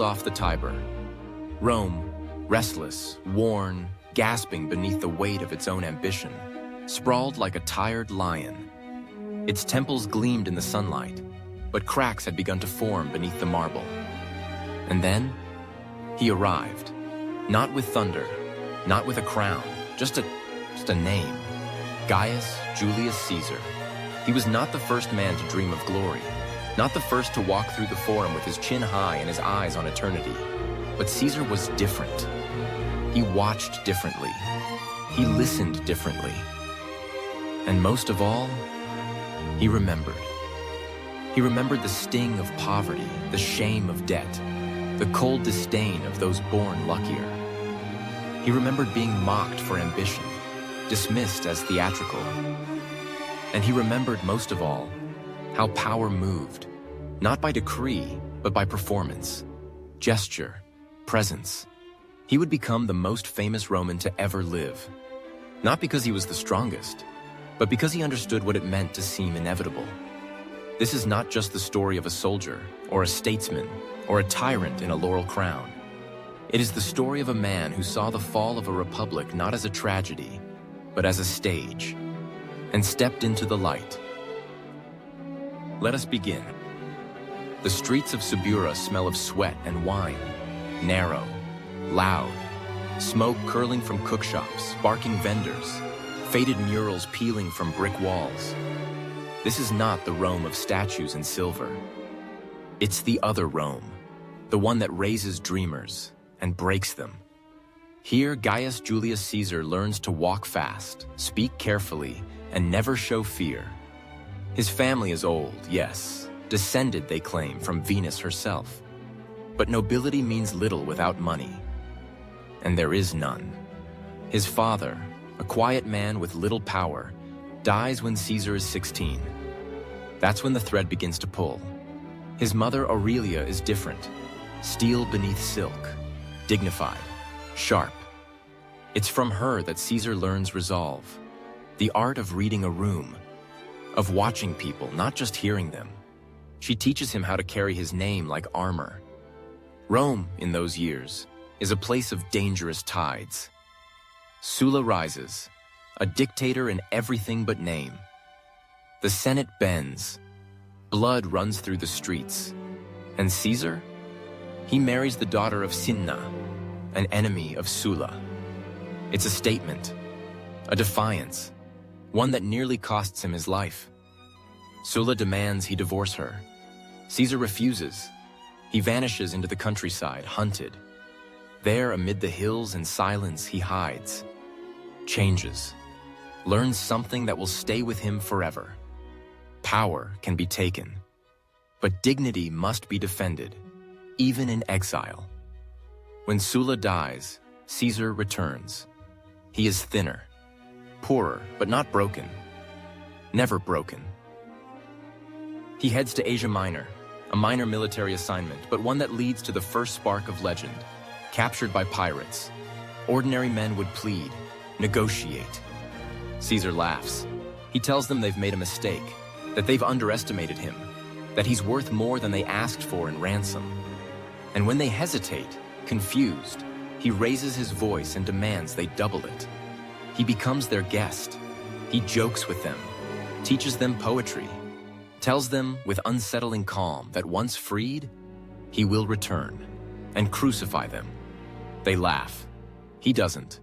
off the Tiber. Rome, restless, worn, gasping beneath the weight of its own ambition, sprawled like a tired lion. Its temples gleamed in the sunlight, but cracks had begun to form beneath the marble. And then, he arrived. Not with thunder, not with a crown, just a name. Gaius Julius Caesar. He was not the first man to dream of glory, not the first to walk through the forum with his chin high and his eyes on eternity. But Caesar was different. He watched differently. He listened differently. And most of all, he remembered. He remembered the sting of poverty, the shame of debt, the cold disdain of those born luckier. He remembered being mocked for ambition, dismissed as theatrical. And he remembered most of all how power moved, not by decree, but by performance, gesture, presence. He would become the most famous Roman to ever live, not because he was the strongest, but because he understood what it meant to seem inevitable. This is not just the story of a soldier, or a statesman, or a tyrant in a laurel crown. It is the story of a man who saw the fall of a republic not as a tragedy, but as a stage, and stepped into the light. Let us begin. The streets of Subura smell of sweat and wine, narrow, loud, smoke curling from cookshops, barking vendors, faded murals peeling from brick walls. This is not the Rome of statues and silver. It's the other Rome, the one that raises dreamers and breaks them. Here, Gaius Julius Caesar learns to walk fast, speak carefully, and never show fear. His family is old, yes, descended, they claim, from Venus herself. But nobility means little without money. And there is none. His father, a quiet man with little power, dies when Caesar is 16. That's when the thread begins to pull. His mother, Aurelia, is different. Steel beneath silk, dignified, sharp. It's from her that Caesar learns resolve, the art of reading a room, of watching people, not just hearing them. She teaches him how to carry his name like armor. Rome, in those years, is a place of dangerous tides. Sulla rises, a dictator in everything but name. The Senate bends. Blood runs through the streets. And Caesar? He marries the daughter of Cinna, an enemy of Sulla. It's a statement, a defiance, one that nearly costs him his life. Sulla demands he divorce her. Caesar refuses. He vanishes into the countryside, hunted. There, amid the hills and silence, he hides, changes, learns something that will stay with him forever. Power can be taken, but dignity must be defended, even in exile. When Sulla dies, Caesar returns. He is thinner, poorer, but not broken. Never broken. He heads to Asia Minor, a minor military assignment, but one that leads to the first spark of legend. Captured by pirates, ordinary men would plead, negotiate. Caesar laughs. He tells them they've made a mistake, that they've underestimated him, that he's worth more than they asked for in ransom. And when they hesitate, confused, he raises his voice and demands they double it. He becomes their guest. He jokes with them, teaches them poetry, tells them with unsettling calm that once freed, he will return and crucify them. They laugh. He doesn't.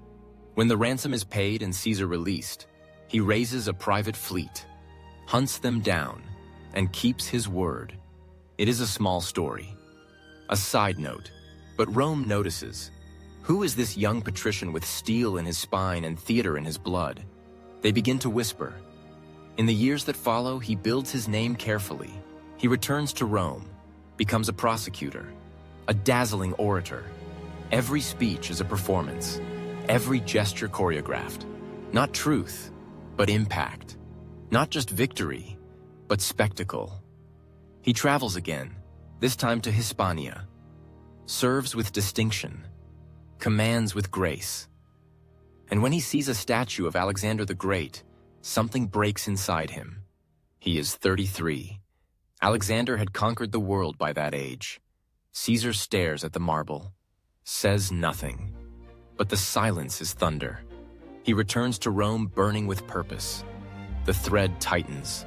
When the ransom is paid and Caesar released, he raises a private fleet, hunts them down, and keeps his word. It is a small story. A side note, but Rome notices. Who is this young patrician with steel in his spine and theater in his blood? They begin to whisper. In the years that follow, he builds his name carefully. He returns to Rome, becomes a prosecutor, a dazzling orator. Every speech is a performance, every gesture choreographed. Not truth, but impact. Not just victory, but spectacle. He travels again, this time to Hispania, serves with distinction, commands with grace. And when he sees a statue of Alexander the Great, something breaks inside him. He is 33. Alexander had conquered the world by that age. Caesar stares at the marble, says nothing, but the silence is thunder. He returns to Rome burning with purpose. The thread tightens.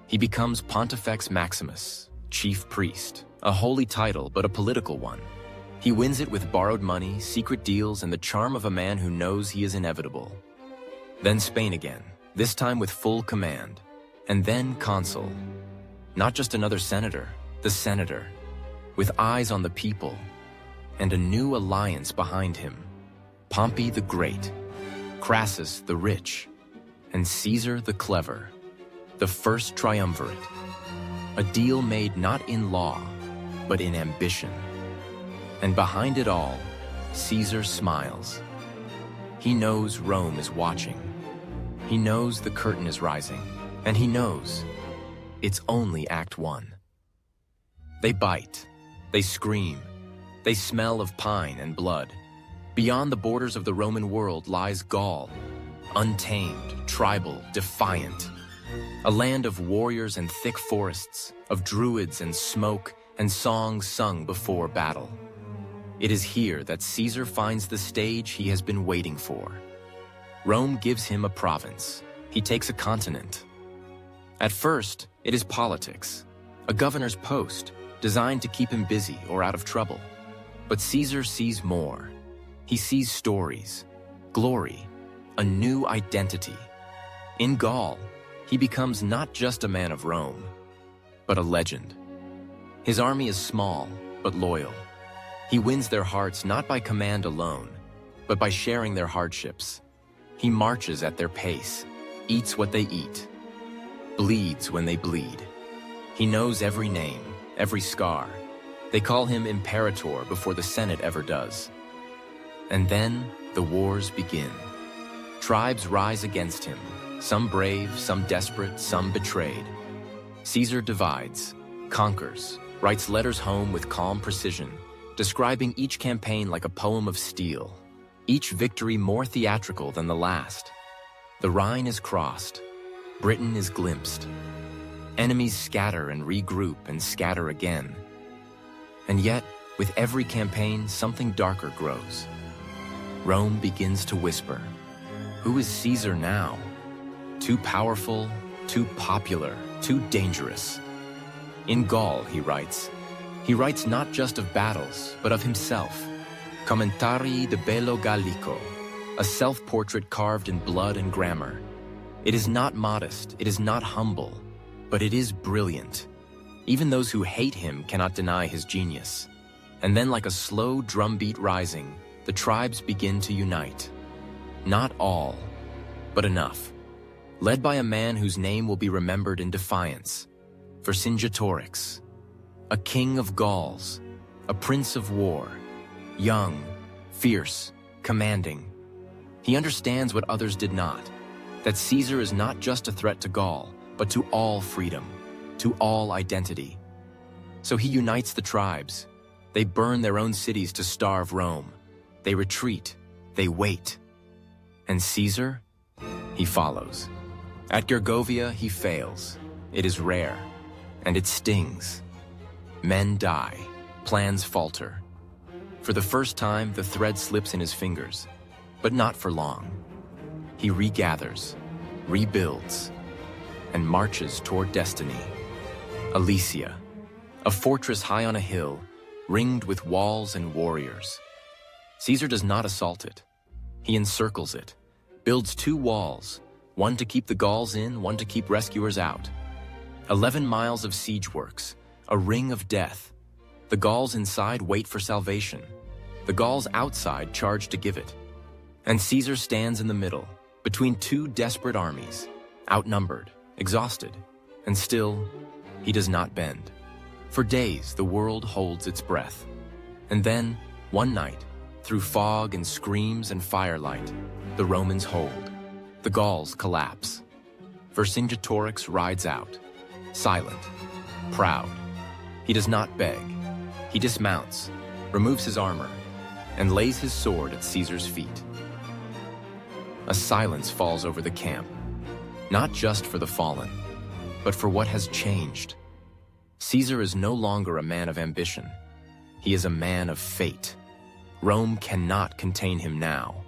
He becomes Pontifex Maximus, chief priest, a holy title but a political one. He wins it with borrowed money, secret deals, and the charm of a man who knows he is inevitable. Then Spain again, this time with full command. And then consul. Not just another senator, the senator, with eyes on the people, and a new alliance behind him. Pompey the Great, Crassus the rich, and Caesar the clever, the first triumvirate. A deal made not in law, but in ambition. And behind it all, Caesar smiles. He knows Rome is watching. He knows the curtain is rising, and he knows it's only Act 1. They bite, they scream, they smell of pine and blood. Beyond the borders of the Roman world lies Gaul, untamed, tribal, defiant. A land of warriors and thick forests, of druids and smoke and songs sung before battle. It is here that Caesar finds the stage he has been waiting for. Rome gives him a province. He takes a continent. At first, it is politics, a governor's post designed to keep him busy or out of trouble. But Caesar sees more. He sees stories, glory, a new identity. In Gaul, he becomes not just a man of Rome, but a legend. His army is small, but loyal. He wins their hearts not by command alone, but by sharing their hardships. He marches at their pace, eats what they eat, bleeds when they bleed. He knows every name, every scar. They call him Imperator before the Senate ever does. And then the wars begin. Tribes rise against him, some brave, some desperate, some betrayed. Caesar divides, conquers, writes letters home with calm precision, describing each campaign like a poem of steel, each victory more theatrical than the last. The Rhine is crossed, Britain is glimpsed. Enemies scatter and regroup and scatter again. And yet, with every campaign, something darker grows. Rome begins to whisper, who is Caesar now? Too powerful, too popular, too dangerous. In Gaul, he writes not just of battles, but of himself. Commentarii de bello Gallico, a self-portrait carved in blood and grammar. It is not modest, it is not humble, but it is brilliant. Even those who hate him cannot deny his genius. And then like a slow drumbeat rising, the tribes begin to unite. Not all, but enough. Led by a man whose name will be remembered in defiance, Vercingetorix, a king of Gauls, a prince of war, young, fierce, commanding. He understands what others did not, that Caesar is not just a threat to Gaul, but to all freedom, to all identity. So he unites the tribes. They burn their own cities to starve Rome. They retreat, they wait. And Caesar, he follows. At Gergovia, he fails. It is rare, and it stings. Men die, plans falter. For the first time, the thread slips in his fingers, but not for long. He regathers, rebuilds, and marches toward destiny. Alesia, a fortress high on a hill, ringed with walls and warriors. Caesar does not assault it. He encircles it, builds 2 walls, one to keep the Gauls in, one to keep rescuers out. 11 miles of siege works, a ring of death. The Gauls inside wait for salvation. The Gauls outside charge to give it. And Caesar stands in the middle, between 2 desperate armies, outnumbered, exhausted, and still, he does not bend. For days, the world holds its breath. And then, one night, through fog and screams and firelight, the Romans hold. The Gauls collapse. Vercingetorix rides out, silent, proud. He does not beg. He dismounts, removes his armor, and lays his sword at Caesar's feet. A silence falls over the camp, not just for the fallen, but for what has changed. Caesar is no longer a man of ambition. He is a man of fate. Rome cannot contain him now,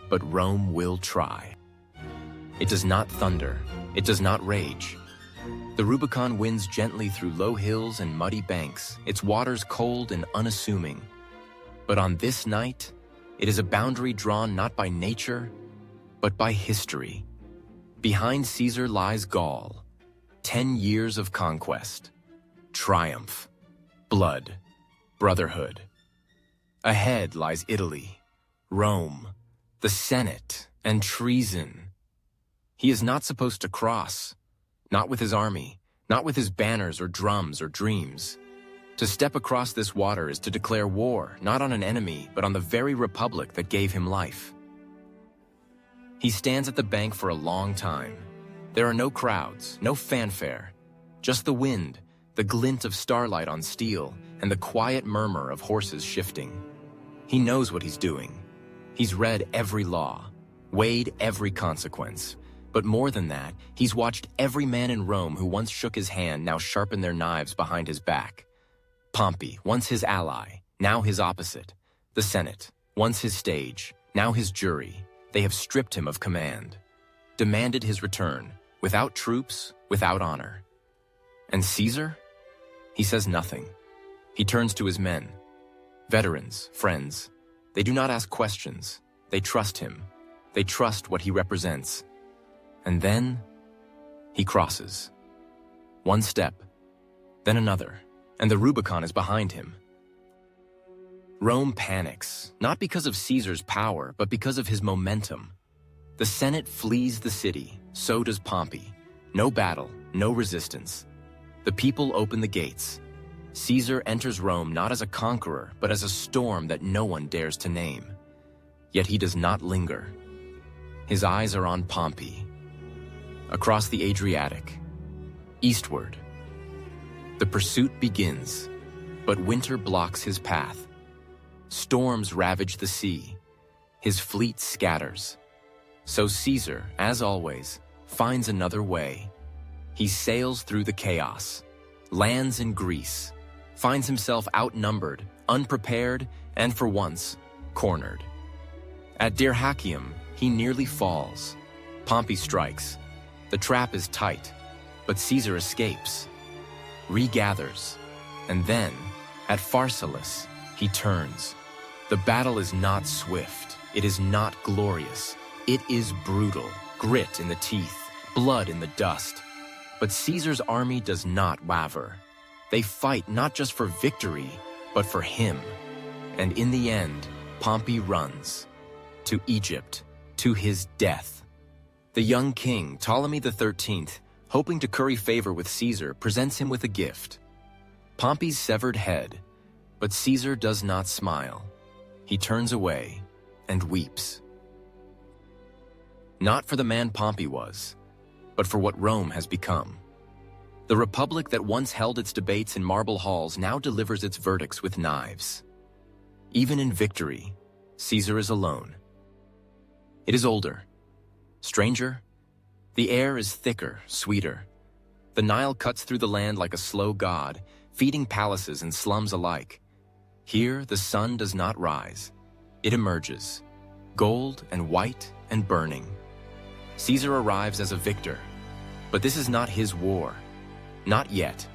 but Rome will try. It does not thunder. It does not rage. The Rubicon winds gently through low hills and muddy banks, its waters cold and unassuming. But on this night, it is a boundary drawn not by nature, but by history. Behind Caesar lies Gaul, 10 years of conquest, triumph, blood, brotherhood. Ahead lies Italy, Rome, the Senate, and treason. He is not supposed to cross, not with his army, not with his banners or drums or dreams. To step across this water is to declare war, not on an enemy, but on the very republic that gave him life. He stands at the bank for a long time. There are no crowds, no fanfare, just the wind, the glint of starlight on steel, and the quiet murmur of horses shifting. He knows what he's doing. He's read every law, weighed every consequence. But more than that, he's watched every man in Rome who once shook his hand now sharpen their knives behind his back. Pompey, once his ally, now his opposite. The Senate, once his stage, now his jury. They have stripped him of command, demanded his return, without troops, without honor. And Caesar? He says nothing. He turns to his men. Veterans, friends. They do not ask questions. They trust him. They trust what he represents. And then, he crosses. One step, then another, and the Rubicon is behind him. Rome panics, not because of Caesar's power, but because of his momentum. The Senate flees the city, so does Pompey. No battle, no resistance. The people open the gates. Caesar enters Rome not as a conqueror, but as a storm that no one dares to name. Yet he does not linger. His eyes are on Pompey. Across the Adriatic, eastward. The pursuit begins, but winter blocks his path. Storms ravage the sea. His fleet scatters. So Caesar, as always, finds another way. He sails through the chaos, lands in Greece, finds himself outnumbered, unprepared, and for once, cornered. At Dyrrhachium, he nearly falls. Pompey strikes. The trap is tight, but Caesar escapes, regathers, and then, at Pharsalus, he turns. The battle is not swift. It is not glorious. It is brutal, grit in the teeth, blood in the dust. But Caesar's army does not waver. They fight not just for victory, but for him. And in the end, Pompey runs to Egypt, to his death. The young king, Ptolemy XIII, hoping to curry favor with Caesar, presents him with a gift. Pompey's severed head, but Caesar does not smile. He turns away and weeps. Not for the man Pompey was, but for what Rome has become. The republic that once held its debates in marble halls now delivers its verdicts with knives. Even in victory, Caesar is alone. It is older. Stranger? The air is thicker, sweeter. The Nile cuts through the land like a slow god, feeding palaces and slums alike. Here, the sun does not rise. It emerges, gold and white and burning. Caesar arrives as a victor, but this is not his war. Not yet.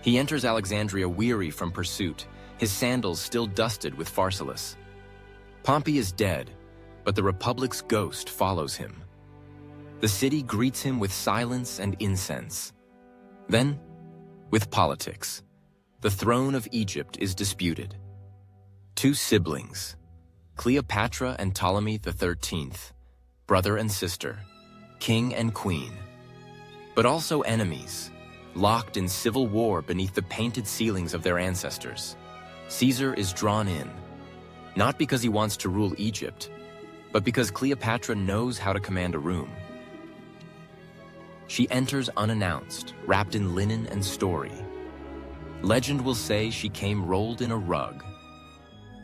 He enters Alexandria weary from pursuit, his sandals still dusted with Pharsalus. Pompey is dead, but the republic's ghost follows him. The city greets him with silence and incense. Then, with politics. The throne of Egypt is disputed. Two siblings, Cleopatra and Ptolemy XIII, brother and sister, king and queen. But also enemies, locked in civil war beneath the painted ceilings of their ancestors. Caesar is drawn in, not because he wants to rule Egypt, but because Cleopatra knows how to command a room. She enters unannounced, wrapped in linen and story. Legend will say she came rolled in a rug.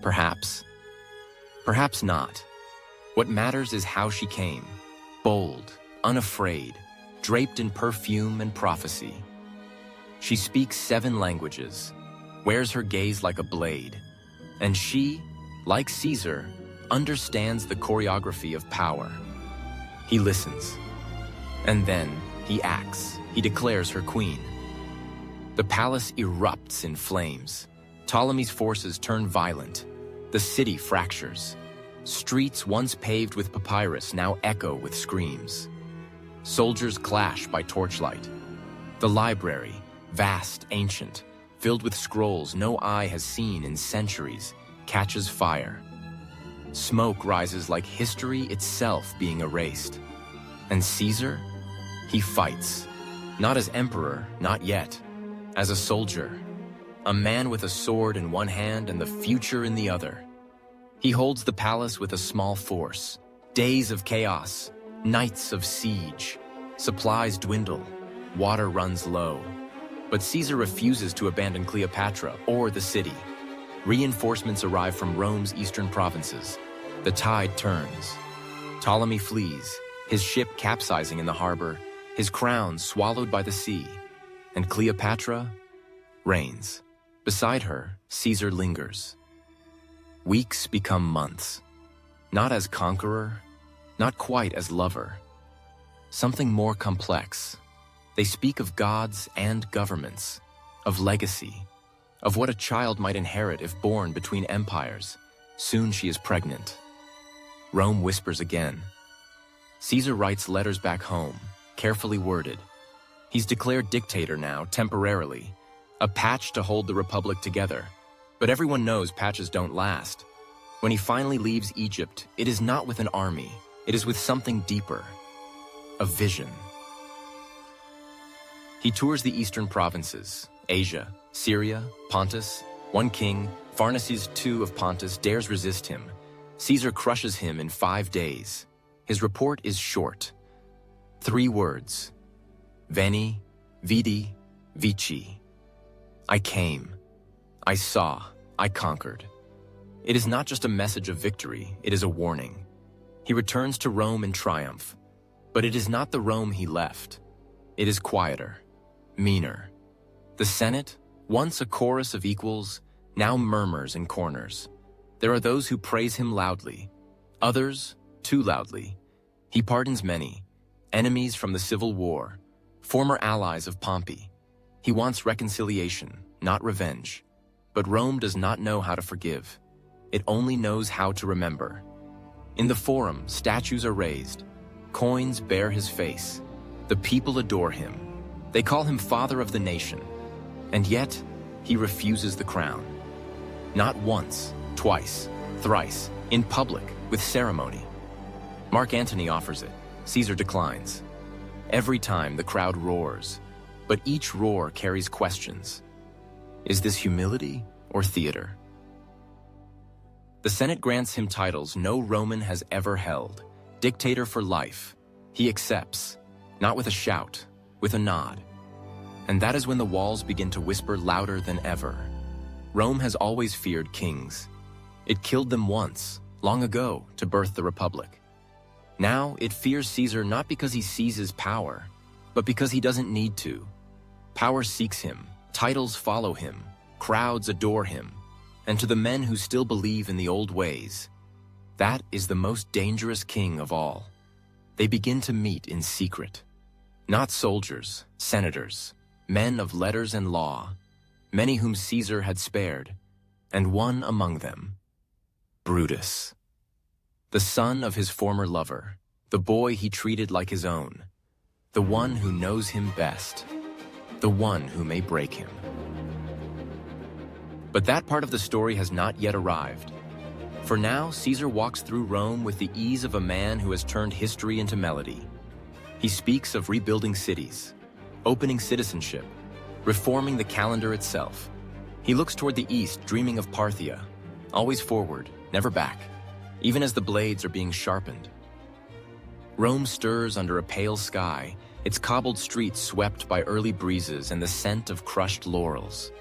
Perhaps. Perhaps not. What matters is how she came. Bold, unafraid, draped in perfume and prophecy. She speaks 7 languages. wears her gaze like a blade, and she, like Caesar, understands the choreography of power. He listens, and then he acts. He declares her queen. The palace erupts in flames. Ptolemy's forces turn violent. The city fractures. Streets once paved with papyrus now echo with screams. Soldiers clash by torchlight. The library, vast, ancient, filled with scrolls no eye has seen in centuries, catches fire. Smoke rises like history itself being erased. And Caesar? He fights. Not as emperor, not yet. As a soldier. A man with a sword in one hand and the future in the other. He holds the palace with a small force. Days of chaos. Nights of siege. Supplies dwindle. Water runs low. But Caesar refuses to abandon Cleopatra or the city. Reinforcements arrive from Rome's eastern provinces. The tide turns. Ptolemy flees, his ship capsizing in the harbor, his crown swallowed by the sea. And Cleopatra reigns. Beside her, Caesar lingers. Weeks become months. Not as conqueror, not quite as lover. Something more complex. They speak of gods and governments, of legacy, of what a child might inherit if born between empires. Soon she is pregnant. Rome whispers again. Caesar writes letters back home, carefully worded. He's declared dictator now, temporarily, a patch to hold the republic together. But everyone knows patches don't last. When he finally leaves Egypt, it is not with an army, it is with something deeper, a vision. He tours the eastern provinces, Asia, Syria, Pontus. One king, Pharnaces II of Pontus, dares resist him. Caesar crushes him in 5 days. His report is short. 3 words. Veni, vidi, vici. I came. I saw. I conquered. It is not just a message of victory, it is a warning. He returns to Rome in triumph. But it is not the Rome he left. It is quieter, meaner. The Senate, once a chorus of equals, now murmurs in corners. There are those who praise him loudly, others too loudly. He pardons many, enemies from the civil war, former allies of Pompey. He wants reconciliation, not revenge. But Rome does not know how to forgive. It only knows how to remember. In the Forum, statues are raised. Coins bear his face. The people adore him. They call him father of the nation. And yet, he refuses the crown. Not once, twice, thrice, in public, with ceremony. Mark Antony offers it. Caesar declines. Every time the crowd roars, but each roar carries questions. Is this humility or theater? The Senate grants him titles no Roman has ever held. Dictator for life. He accepts, not with a shout, with a nod. And that is when the walls begin to whisper louder than ever. Rome has always feared kings. It killed them once, long ago, to birth the Republic. Now it fears Caesar not because he seizes power, but because he doesn't need to. Power seeks him, titles follow him, crowds adore him. And to the men who still believe in the old ways, that is the most dangerous king of all. They begin to meet in secret. Not soldiers, senators, men of letters and law, many whom Caesar had spared, and one among them, Brutus. The son of his former lover, the boy he treated like his own, the one who knows him best, the one who may break him. But that part of the story has not yet arrived. For now, Caesar walks through Rome with the ease of a man who has turned history into melody. He speaks of rebuilding cities, opening citizenship, reforming the calendar itself. He looks toward the east, dreaming of Parthia, always forward, never back, even as the blades are being sharpened. Rome stirs under a pale sky, its cobbled streets swept by early breezes and the scent of crushed laurels.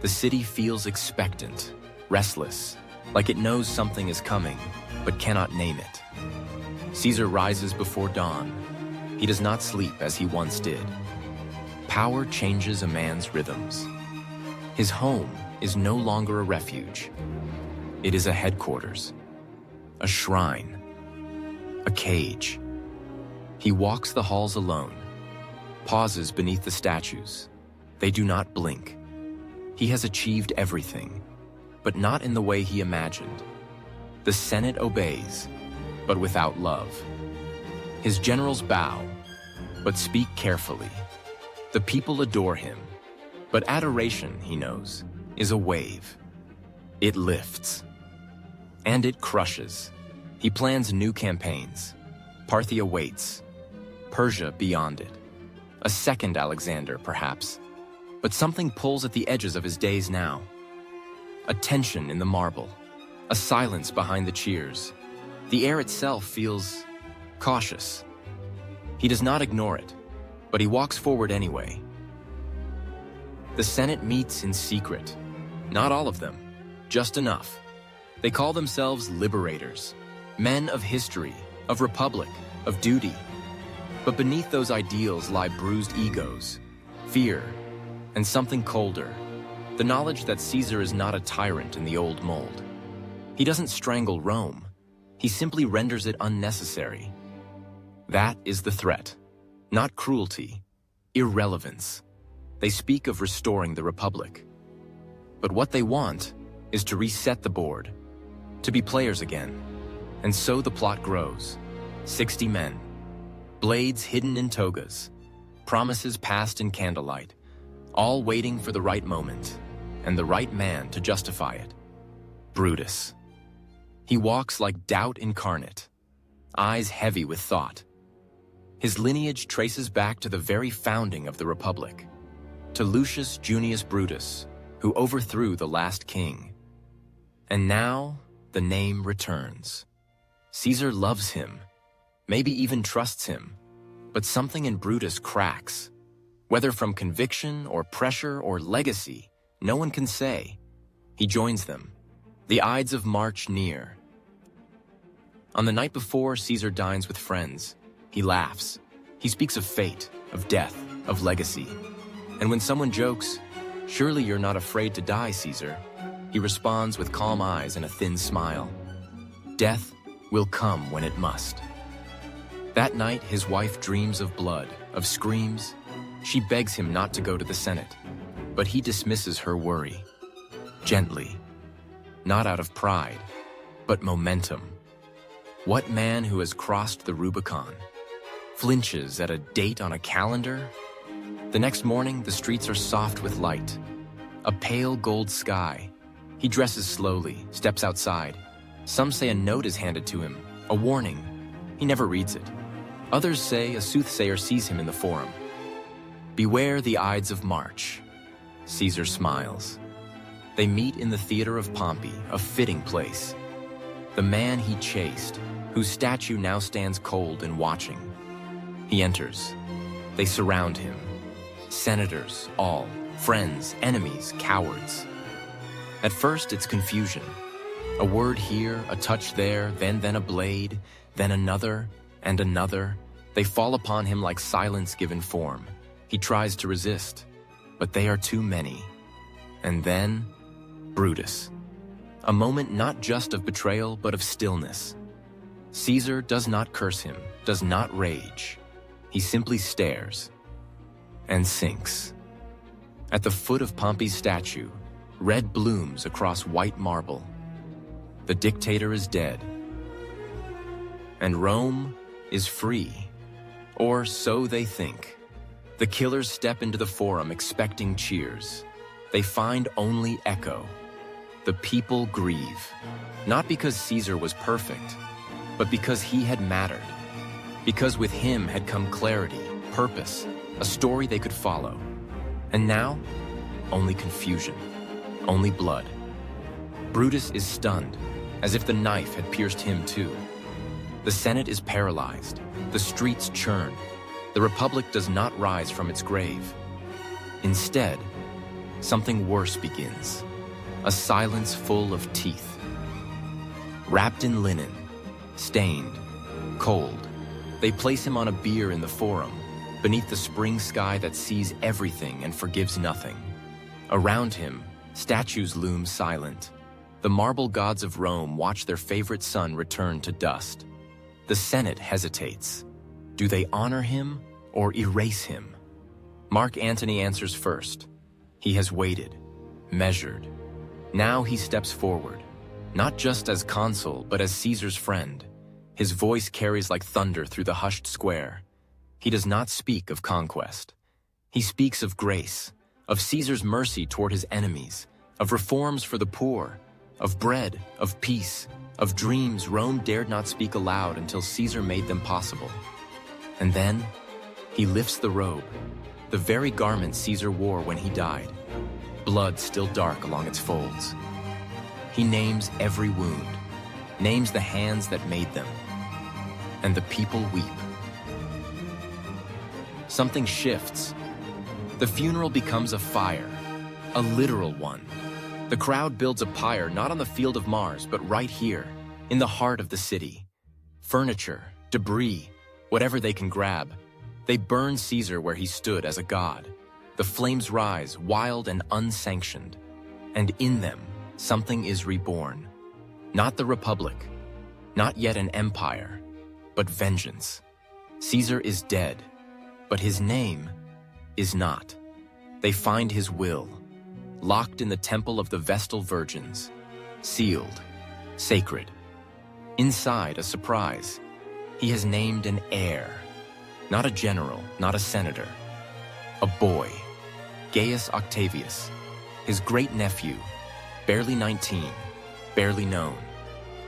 The city feels expectant, restless, like it knows something is coming, but cannot name it. Caesar rises before dawn. He does not sleep as he once did. Power changes a man's rhythms. His home, is no longer a refuge. It is a headquarters, a shrine, a cage. He walks the halls alone, pauses beneath the statues. They do not blink. He has achieved everything, but not in the way he imagined. The Senate obeys, but without love. His generals bow, but speak carefully. The people adore him, but adoration, he knows, is a wave. It lifts, and it crushes. He plans new campaigns. Parthia waits, Persia beyond it. A second Alexander, perhaps. But something pulls at the edges of his days now. A tension in the marble, a silence behind the cheers. The air itself feels cautious. He does not ignore it, but he walks forward anyway. The Senate meets in secret. Not all of them, just enough. They call themselves liberators, men of history, of republic, of duty. But beneath those ideals lie bruised egos, fear, and something colder, the knowledge that Caesar is not a tyrant in the old mold. He doesn't strangle Rome. He simply renders it unnecessary. That is the threat, not cruelty, irrelevance. They speak of restoring the republic. But what they want is to reset the board, to be players again. And so the plot grows. 60 men, blades hidden in togas, promises passed in candlelight, all waiting for the right moment and the right man to justify it. Brutus. He walks like doubt incarnate, eyes heavy with thought. His lineage traces back to the very founding of the Republic, to Lucius Junius Brutus, who overthrew the last king. And now the name returns. Caesar loves him, maybe even trusts him, but something in Brutus cracks. Whether from conviction or pressure or legacy, no one can say. He joins them. The Ides of March near. On the night before Caesar dines with friends, he laughs. He speaks of fate, of death, of legacy. And when someone jokes, "Surely you're not afraid to die, Caesar," he responds with calm eyes and a thin smile. Death will come when it must. That night, his wife dreams of blood, of screams. She begs him not to go to the Senate, but he dismisses her worry. Gently, not out of pride, but momentum. What man who has crossed the Rubicon flinches at a date on a calendar? The next morning, the streets are soft with light. A pale gold sky. He dresses slowly, steps outside. Some say a note is handed to him, a warning. He never reads it. Others say a soothsayer sees him in the forum. Beware the Ides of March. Caesar smiles. They meet in the theater of Pompey, a fitting place. The man he chased, whose statue now stands cold and watching. He enters. They surround him. Senators, all, friends, enemies, cowards. At first, it's confusion. A word here, a touch there, then a blade, then another, and another. They fall upon him like silence given form. He tries to resist, but they are too many. And then, Brutus. A moment not just of betrayal, but of stillness. Caesar does not curse him, does not rage. He simply stares and sinks. At the foot of Pompey's statue, red blooms across white marble. The dictator is dead. And Rome is free. Or so they think. The killers step into the forum expecting cheers. They find only echo. The people grieve. Not because Caesar was perfect, but because he had mattered. Because with him had come clarity, purpose, a story they could follow. And now, only confusion, only blood. Brutus is stunned, as if the knife had pierced him too. The Senate is paralyzed. The streets churn. The Republic does not rise from its grave. Instead, something worse begins. A silence full of teeth. Wrapped in linen, stained, cold, they place him on a bier in the forum, beneath the spring sky that sees everything and forgives nothing. Around him, Statues loom silent. The marble gods of Rome watch their favorite son return to dust. The Senate hesitates. Do they honor him or erase him? Mark Antony answers first. He has waited, measured. Now he steps forward, not just as consul, but as Caesar's friend. His voice carries like thunder through the hushed square. He does not speak of conquest. He speaks of grace, of Caesar's mercy toward his enemies, of reforms for the poor, of bread, of peace, of dreams Rome dared not speak aloud until Caesar made them possible. And then, he lifts the robe, the very garment Caesar wore when he died, blood still dark along its folds. He names every wound, names the hands that made them, and the people weep. Something shifts. The funeral becomes a fire, a literal one. The crowd builds a pyre not on the field of Mars, but right here, in the heart of the city. Furniture, debris, whatever they can grab. They burn Caesar where he stood as a god. The flames rise, wild and unsanctioned. And in them, something is reborn. Not the Republic, not yet an empire, but vengeance. Caesar is dead, but his name is not. They find his will, locked in the temple of the Vestal Virgins, sealed, sacred. Inside, a surprise. He has named an heir, not a general, not a senator, a boy, Gaius Octavius, his great-nephew, barely 19, barely known,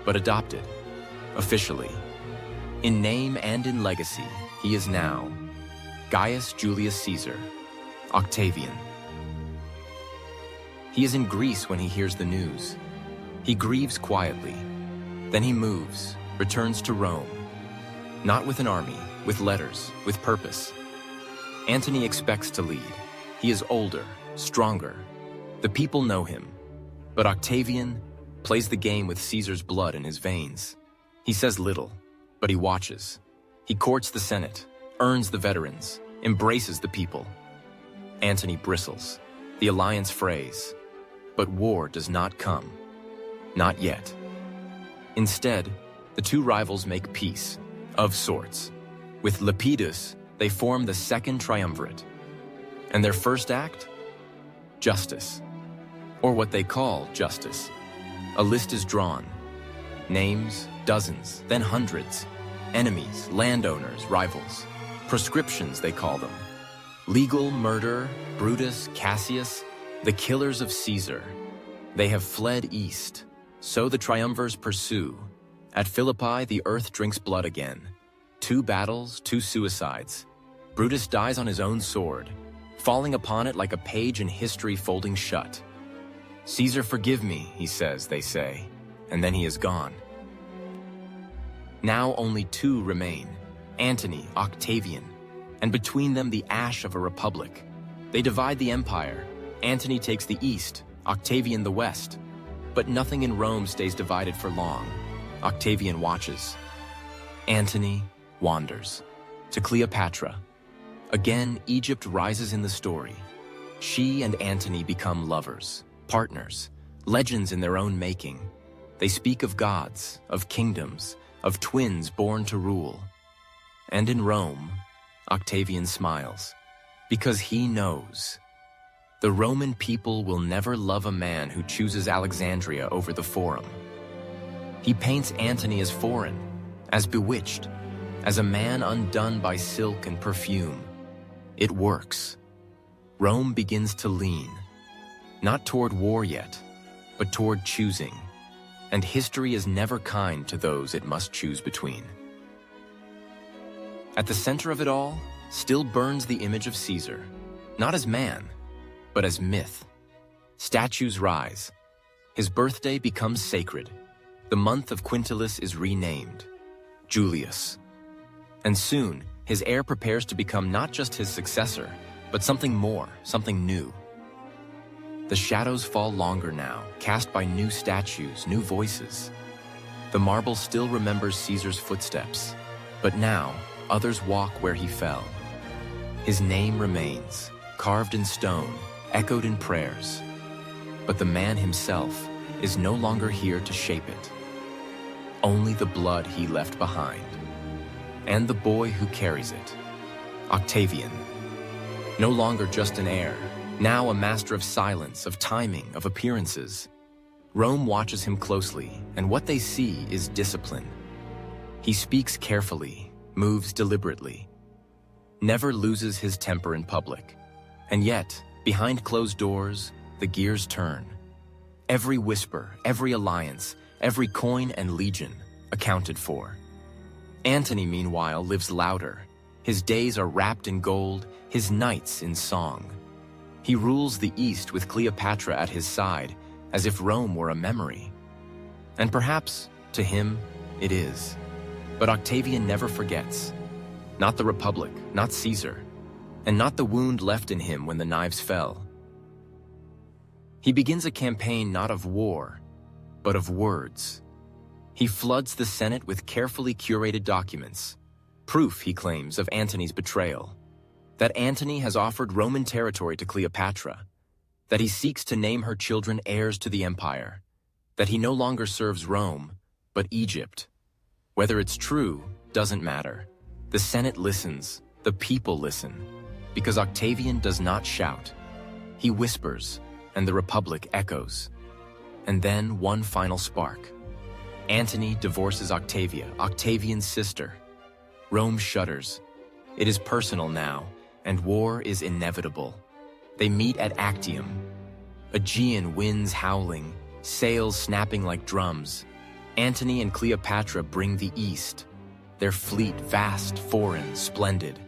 but adopted, officially. In name and in legacy, he is now Gaius Julius Caesar, Octavian. He is in Greece when he hears the news. He grieves quietly. Then he moves, returns to Rome. Not with an army, with letters, with purpose. Antony expects to lead. He is older, stronger. The people know him. But Octavian plays the game with Caesar's blood in his veins. He says little, but he watches. He courts the Senate, earns the veterans, embraces the people. Antony bristles. The alliance frays. But war does not come. Not yet. Instead, the two rivals make peace, of sorts. With Lepidus, they form the Second Triumvirate. And their first act? Justice. Or what they call justice. A list is drawn. Names, dozens, then hundreds. Enemies, landowners, rivals. Proscriptions, they call them. Legal murder, Brutus, Cassius, the killers of Caesar. They have fled east. So the triumvirs pursue. At Philippi, the earth drinks blood again. 2 battles, 2 suicides. Brutus dies on his own sword, falling upon it like a page in history folding shut. Caesar, forgive me, he says, they say, and then he is gone. Now only 2 remain, Antony, Octavian, and between them the ash of a republic. They divide the empire. Antony takes the east, Octavian the west. But nothing in Rome stays divided for long. Octavian watches. Antony wanders to Cleopatra. Again, Egypt rises in the story. She and Antony become lovers, partners, legends in their own making. They speak of gods, of kingdoms, of twins born to rule. And in Rome, Octavian smiles, because he knows. The Roman people will never love a man who chooses Alexandria over the Forum. He paints Antony as foreign, as bewitched, as a man undone by silk and perfume. It works. Rome begins to lean, not toward war yet, but toward choosing. And history is never kind to those it must choose between. At the center of it all still burns the image of Caesar, not as man, but as myth. Statues rise. His birthday becomes sacred. The month of Quintilis is renamed Julius. And soon, his heir prepares to become not just his successor, but something more, something new. The shadows fall longer now, cast by new statues, new voices. The marble still remembers Caesar's footsteps, but now others walk where he fell. His name remains, carved in stone, echoed in prayers. But the man himself is no longer here to shape it. Only the blood he left behind, and the boy who carries it, Octavian. No longer just an heir, now a master of silence, of timing, of appearances. Rome watches him closely, and what they see is discipline. He speaks carefully, moves deliberately, never loses his temper in public. And yet, behind closed doors, the gears turn. Every whisper, every alliance, every coin and legion accounted for. Antony, meanwhile, lives louder. His days are wrapped in gold, his nights in song. He rules the East with Cleopatra at his side, as if Rome were a memory. And perhaps, to him, it is. But Octavian never forgets. Not the Republic, not Caesar, and not the wound left in him when the knives fell. He begins a campaign not of war, but of words. He floods the Senate with carefully curated documents, proof, he claims, of Antony's betrayal, that Antony has offered Roman territory to Cleopatra, that he seeks to name her children heirs to the empire, that he no longer serves Rome, but Egypt. Whether it's true doesn't matter. The Senate listens, the people listen, because Octavian does not shout. He whispers, and the Republic echoes. And then one final spark. Antony divorces Octavia, Octavian's sister. Rome shudders. It is personal now, and war is inevitable. They meet at Actium. Aegean winds howling, sails snapping like drums. Antony and Cleopatra bring the East. Their fleet vast, foreign, splendid.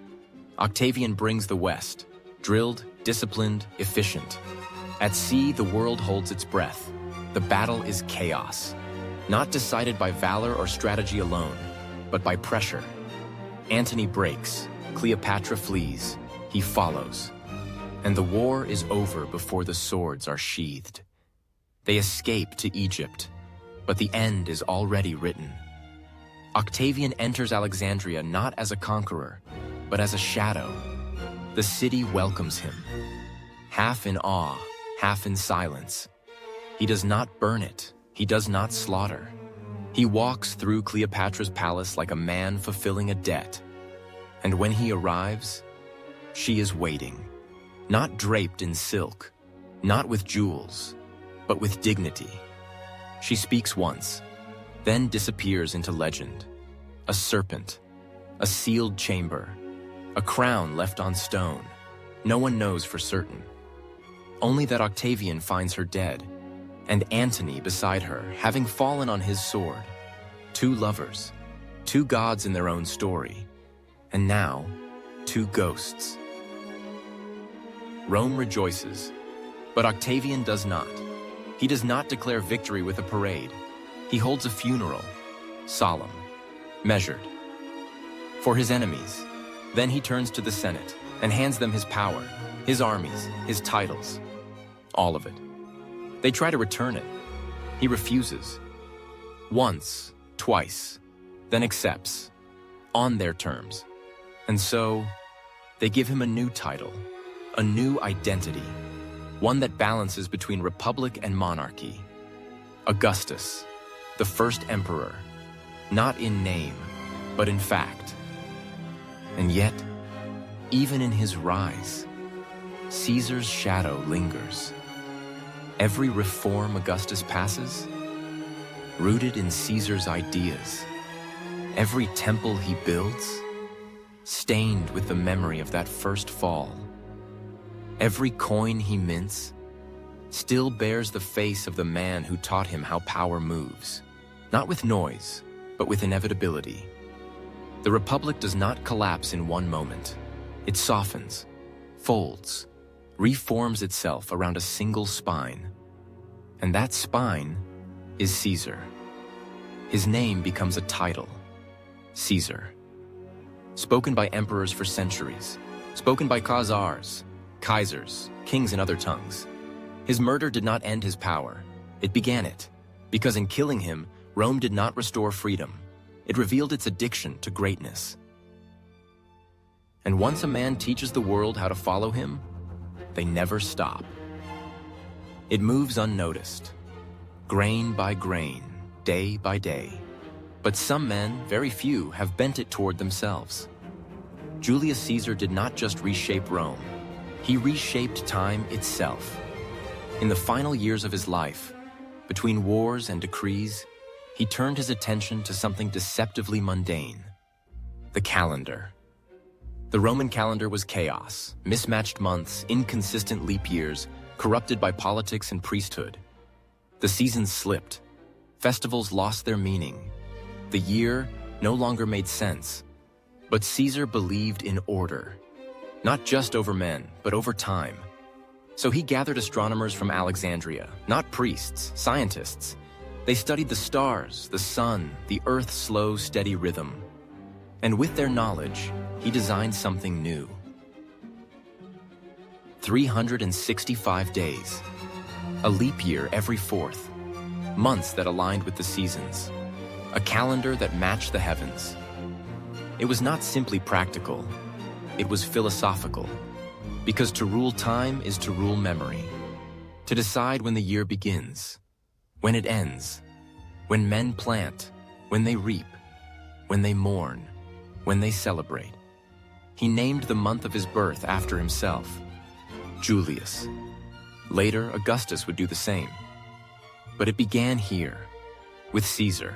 Octavian brings the West, drilled, disciplined, efficient. At sea, the world holds its breath. The battle is chaos, not decided by valor or strategy alone, but by pressure. Antony breaks, Cleopatra flees, he follows. And the war is over before the swords are sheathed. They escape to Egypt, but the end is already written. Octavian enters Alexandria not as a conqueror, but as a shadow. The city welcomes him, half in awe, half in silence. He does not burn it, he does not slaughter. He walks through Cleopatra's palace like a man fulfilling a debt. And when he arrives, she is waiting, not draped in silk, not with jewels, but with dignity. She speaks once, then disappears into legend. A serpent, a sealed chamber, a crown left on stone. No one knows for certain. Only that Octavian finds her dead, and Antony beside her, having fallen on his sword. Two lovers, two gods in their own story, and now, two ghosts. Rome rejoices, but Octavian does not. He does not declare victory with a parade. He holds a funeral, solemn, measured, for his enemies. Then he turns to the Senate and hands them his power, his armies, his titles, all of it. They try to return it. He refuses. Once, twice, then accepts, on their terms. And so, they give him a new title, a new identity, one that balances between republic and monarchy. Augustus, the first emperor, not in name, but in fact. And yet, even in his rise, Caesar's shadow lingers. Every reform Augustus passes, rooted in Caesar's ideas. Every temple he builds, stained with the memory of that first fall. Every coin he mints still bears the face of the man who taught him how power moves, not with noise, but with inevitability. The Republic does not collapse in one moment. It softens, folds, reforms itself around a single spine. And that spine is Caesar. His name becomes a title, Caesar. Spoken by emperors for centuries, spoken by Khazars, Kaisers, kings in other tongues. His murder did not end his power. It began it, because in killing him, Rome did not restore freedom. It revealed its addiction to greatness. And once a man teaches the world how to follow him, they never stop. It moves unnoticed, grain by grain, day by day. But some men, very few, have bent it toward themselves. Julius Caesar did not just reshape Rome, he reshaped time itself. In the final years of his life, between wars and decrees, he turned his attention to something deceptively mundane: the calendar. The Roman calendar was chaos, mismatched months, inconsistent leap years, corrupted by politics and priesthood. The seasons slipped, festivals lost their meaning. The year no longer made sense. But Caesar believed in order, not just over men, but over time. So he gathered astronomers from Alexandria, not priests, scientists. They studied the stars, the sun, the Earth's slow, steady rhythm. And with their knowledge, he designed something new. 365 days, a leap year every fourth, months that aligned with the seasons, a calendar that matched the heavens. It was not simply practical, it was philosophical, because to rule time is to rule memory, to decide when the year begins, when it ends, when men plant, when they reap, when they mourn, when they celebrate. He named the month of his birth after himself, Julius. Later, Augustus would do the same. But it began here, with Caesar.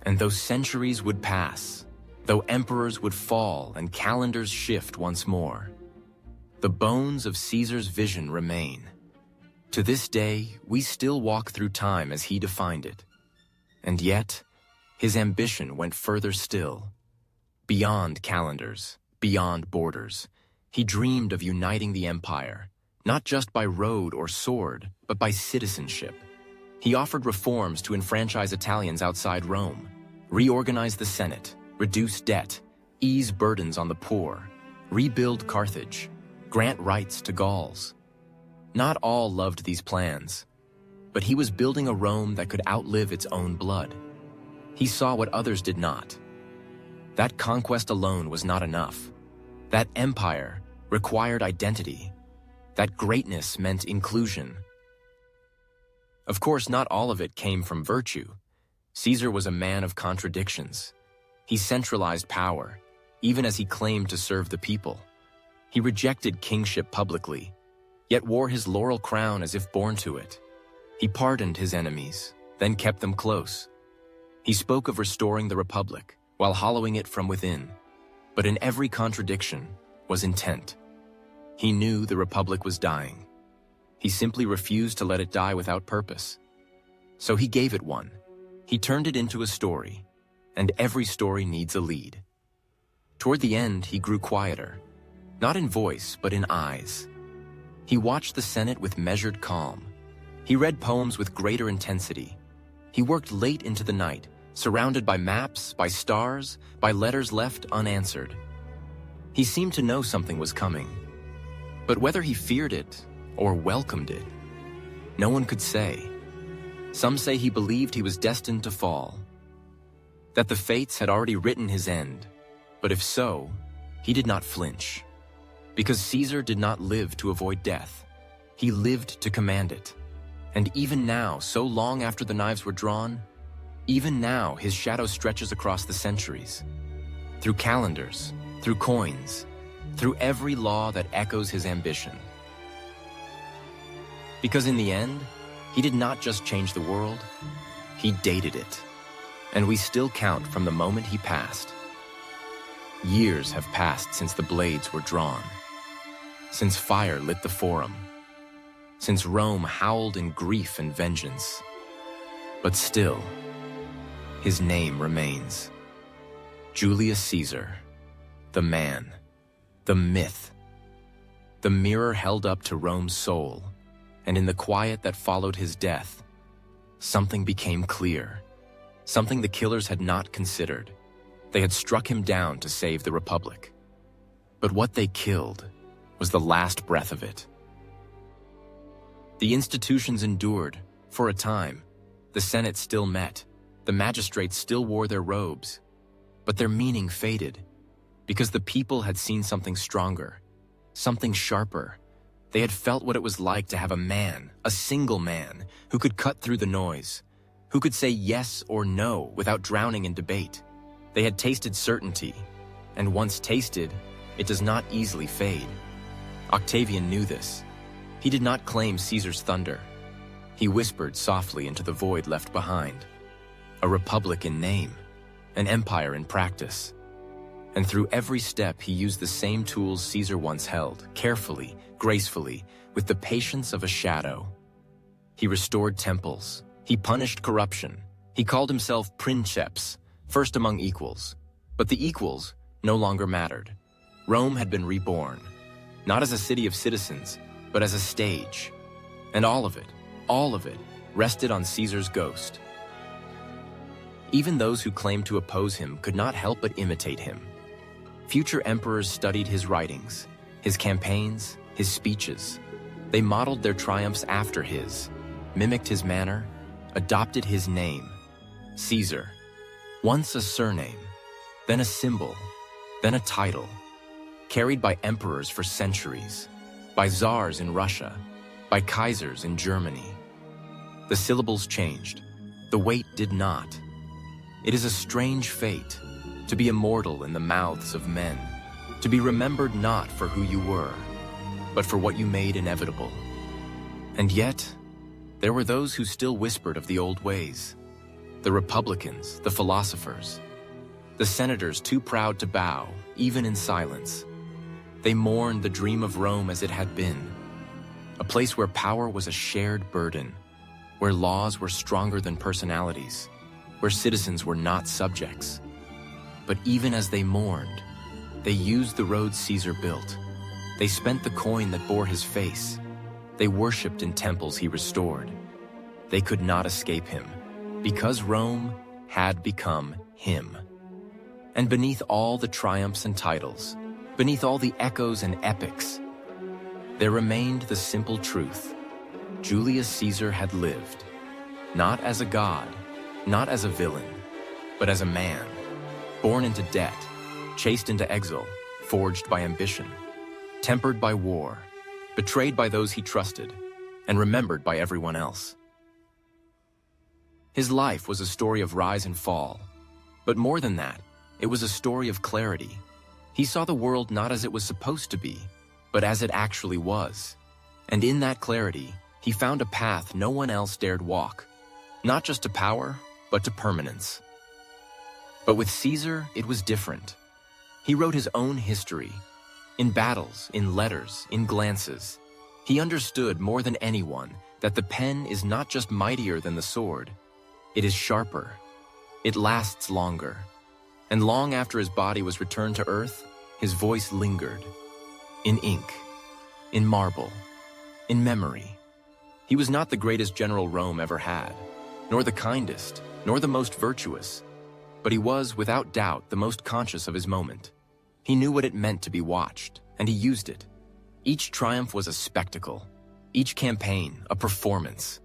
And though centuries would pass, though emperors would fall and calendars shift once more, the bones of Caesar's vision remain. To this day, we still walk through time as he defined it. And yet, his ambition went further still. Beyond calendars, beyond borders, he dreamed of uniting the empire, not just by road or sword, but by citizenship. He offered reforms to enfranchise Italians outside Rome, reorganize the Senate, reduce debt, ease burdens on the poor, rebuild Carthage, grant rights to Gauls. Not all loved these plans, but he was building a Rome that could outlive its own blood. He saw what others did not. That conquest alone was not enough. That empire required identity. That greatness meant inclusion. Of course, not all of it came from virtue. Caesar was a man of contradictions. He centralized power, even as he claimed to serve the people. He rejected kingship publicly, yet wore his laurel crown as if born to it. He pardoned his enemies, then kept them close. He spoke of restoring the republic, while hollowing it from within. But in every contradiction was intent. He knew the republic was dying. He simply refused to let it die without purpose. So he gave it one. He turned it into a story, and every story needs a lead. Toward the end, he grew quieter, not in voice, but in eyes. He watched the Senate with measured calm. He read poems with greater intensity. He worked late into the night, surrounded by maps, by stars, by letters left unanswered. He seemed to know something was coming. But whether he feared it or welcomed it, no one could say. Some say he believed he was destined to fall, that the fates had already written his end. But if so, he did not flinch. Because Caesar did not live to avoid death. He lived to command it. And even now, so long after the knives were drawn, even now his shadow stretches across the centuries. Through calendars, through coins, through every law that echoes his ambition. Because in the end, he did not just change the world, he dated it. And we still count from the moment he passed. Years have passed since the blades were drawn, since fire lit the forum, since Rome howled in grief and vengeance. But still, his name remains. Julius Caesar, the man, the myth, the mirror held up to Rome's soul, and in the quiet that followed his death, something became clear, something the killers had not considered. They had struck him down to save the Republic. But what they killed was the last breath of it. The institutions endured, for a time. The Senate still met. The magistrates still wore their robes. But their meaning faded, because the people had seen something stronger, something sharper, They had felt what it was like to have a man, a single man, who could cut through the noise, who could say yes or no without drowning in debate. They had tasted certainty, and once tasted, it does not easily fade. Octavian knew this. He did not claim Caesar's thunder. He whispered softly into the void left behind. A republic in name, an empire in practice. And through every step, he used the same tools Caesar once held, carefully, gracefully, with the patience of a shadow. He restored temples. He punished corruption. He called himself princeps, first among equals. But the equals no longer mattered. Rome had been reborn, not as a city of citizens, but as a stage. And all of it, rested on Caesar's ghost. Even those who claimed to oppose him could not help but imitate him. Future emperors studied his writings, his campaigns, his speeches. They modeled their triumphs after his, mimicked his manner, adopted his name, Caesar. Once a surname, then a symbol, then a title, carried by emperors for centuries, by czars in Russia, by kaisers in Germany. The syllables changed, the weight did not. It is a strange fate to be immortal in the mouths of men, to be remembered not for who you were, but for what you made inevitable. And yet, there were those who still whispered of the old ways. The republicans, the philosophers, the senators too proud to bow, even in silence. They mourned the dream of Rome as it had been, a place where power was a shared burden, where laws were stronger than personalities, where citizens were not subjects. But even as they mourned, they used the road Caesar built. They spent the coin that bore his face. They worshipped in temples he restored. They could not escape him, because Rome had become him. And beneath all the triumphs and titles, beneath all the echoes and epics, there remained the simple truth. Julius Caesar had lived, not as a god, not as a villain, but as a man, born into debt, chased into exile, forged by ambition, tempered by war, betrayed by those he trusted, and remembered by everyone else. His life was a story of rise and fall, but more than that, it was a story of clarity. He saw the world not as it was supposed to be, but as it actually was. And in that clarity, he found a path no one else dared walk, not just to power, but to permanence. But with Caesar, it was different. He wrote his own history. In battles, in letters, in glances. He understood more than anyone that the pen is not just mightier than the sword. It is sharper. It lasts longer. And long after his body was returned to earth, his voice lingered. In ink, in marble, in memory. He was not the greatest general Rome ever had, nor the kindest, nor the most virtuous, but he was, without doubt, the most conscious of his moment. He knew what it meant to be watched, and he used it. Each triumph was a spectacle, each campaign a performance.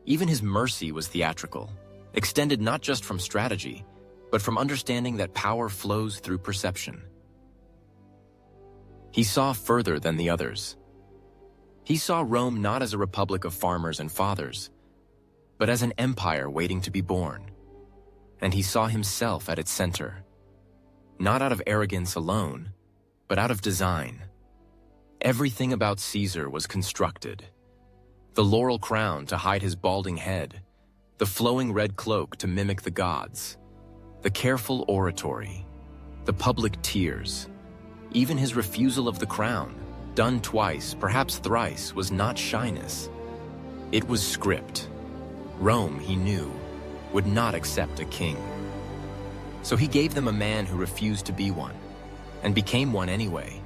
Even his mercy was theatrical, extended not just from strategy, but from understanding that power flows through perception. He saw further than the others. He saw Rome not as a republic of farmers and fathers, but as an empire waiting to be born. And he saw himself at its center, not out of arrogance alone, but out of design. Everything about Caesar was constructed. The laurel crown to hide his balding head, the flowing red cloak to mimic the gods, the careful oratory, the public tears. Even his refusal of the crown, done twice, perhaps thrice, was not shyness. It was script. Rome, he knew, would not accept a king. So he gave them a man who refused to be one, and became one anyway.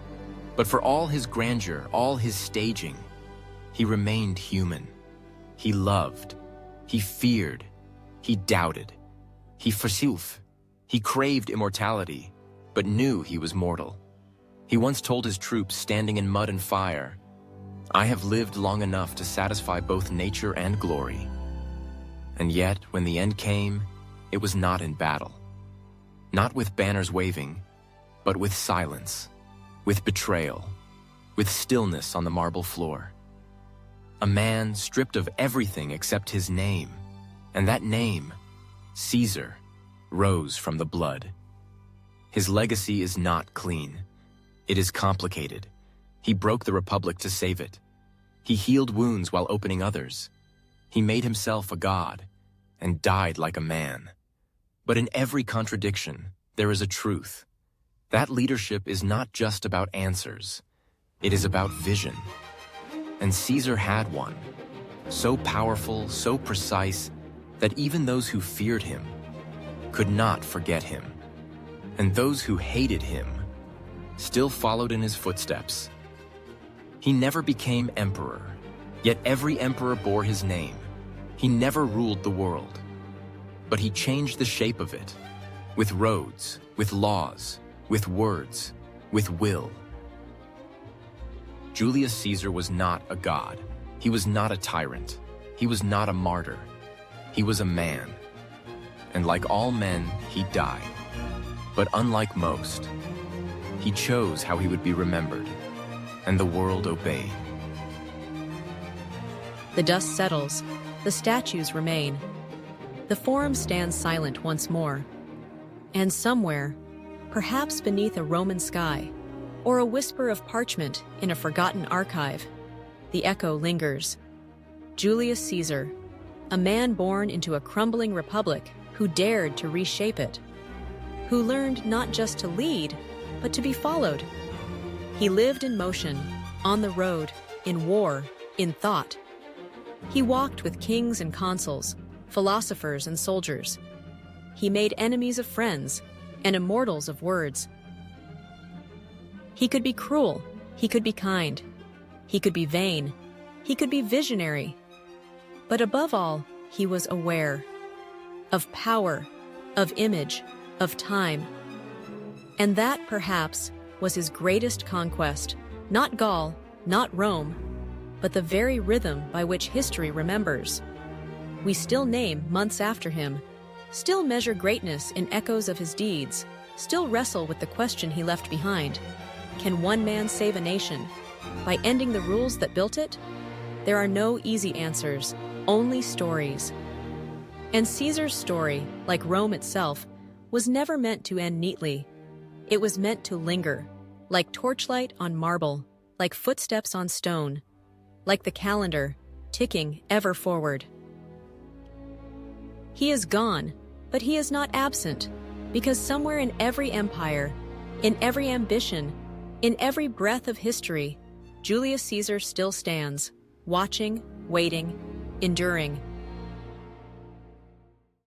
But for all his grandeur, all his staging, he remained human. He loved, he feared, he doubted, he versucht, he craved immortality, but knew he was mortal. He once told his troops standing in mud and fire, "I have lived long enough to satisfy both nature and glory." And yet, when the end came, it was not in battle. Not with banners waving, but with silence, with betrayal, with stillness on the marble floor. A man stripped of everything except his name, and that name, Caesar, rose from the blood. His legacy is not clean. It is complicated. He broke the Republic to save it. He healed wounds while opening others. He made himself a god and died like a man. But in every contradiction, there is a truth. That leadership is not just about answers. It is about vision. And Caesar had one, so powerful, so precise, that even those who feared him could not forget him. And those who hated him still followed in his footsteps. He never became emperor, yet every emperor bore his name. He never ruled the world, but he changed the shape of it, with roads, with laws, with words, with will. Julius Caesar was not a god. He was not a tyrant. He was not a martyr. He was a man. And like all men, he died. But unlike most, he chose how he would be remembered, and the world obeyed. The dust settles. The statues remain. The Forum stands silent once more. And somewhere, perhaps beneath a Roman sky, or a whisper of parchment in a forgotten archive, the echo lingers. Julius Caesar, a man born into a crumbling republic who dared to reshape it, who learned not just to lead, but to be followed. He lived in motion, on the road, in war, in thought. He walked with kings and consuls, philosophers and soldiers. He made enemies of friends and immortals of words. He could be cruel, he could be kind, he could be vain, he could be visionary. But above all, he was aware of power, of image, of time. And that, perhaps, was his greatest conquest, not Gaul, not Rome, but the very rhythm by which history remembers. We still name months after him, still measure greatness in echoes of his deeds, still wrestle with the question he left behind. Can one man save a nation? By ending the rules that built it? There are no easy answers, only stories. And Caesar's story, like Rome itself, was never meant to end neatly. It was meant to linger, like torchlight on marble, like footsteps on stone, like the calendar, ticking ever forward. He is gone, but he is not absent, because somewhere in every empire, in every ambition, in every breath of history, Julius Caesar still stands, watching, waiting, enduring.